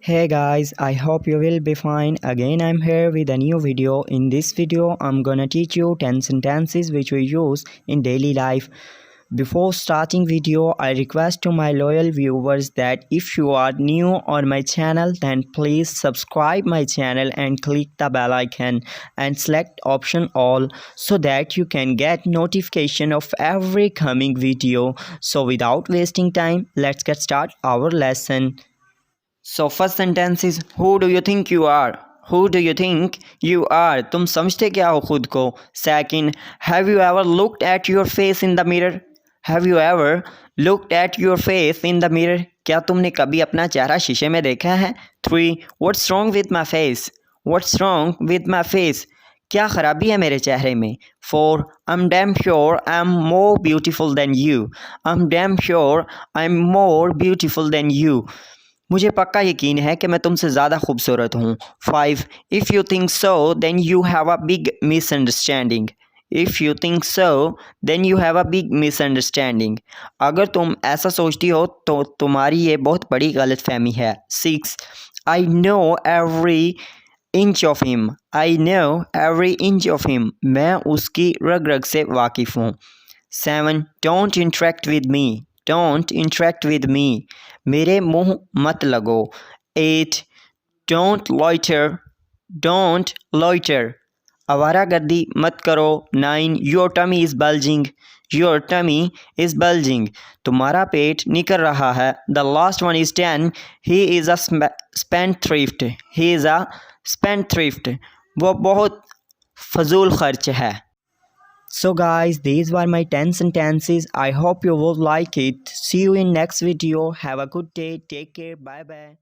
Hey guys, I hope you will be fine. Again, I'm here with a new video. In this video, I'm gonna teach you 10 sentences which we use in daily life. Before starting video, I request to my loyal viewers that if you are new on my channel, then please subscribe my channel and click the bell icon and select option all so that you can get notification of every coming video. So without wasting time, let's get started our lesson. So first sentence is who do you think you are? Who do you think you are? तुम समझते क्या हो खुद को? Second, have you ever looked at your face in the mirror? Have you ever looked at your face in the mirror? क्या तुमने कभी अपना चेहरा शीशे में देखा है? 3. What's wrong with my face? What's wrong with my face? क्या खराबी है मेरे चेहरे में? 4. I'm damn sure I'm more beautiful than you. I'm damn sure I'm more beautiful than you. मुझे पक्का यकीन है कि मैं तुमसे ज़्यादा खूबसूरत हूँ. 5. If you think so, then you have a big misunderstanding. If you think so, then you have a big misunderstanding. अगर तुम ऐसा सोचती हो तो तुम्हारी ये बहुत बड़ी गलतफहमी है. 6. I know every inch of him. I know every inch of him. मैं उसकी रग रग से वाकिफ़ हूँ. 7. Don't interact with me. Don't interact with me. मेरे मुंह मत लगो. 8. Don't loiter. Don't loiter. आवारागर्दी मत करो. 9. Your tummy is bulging. Your tummy is bulging. तुम्हारा पेट निकल रहा है. The last one is 10. He is a spendthrift. He is a spendthrift. वो बहुत फजूल खर्च है. So guys, these were my 10 sentences. I hope you will like it. See you in next video. Have a good day. Take care. Bye bye.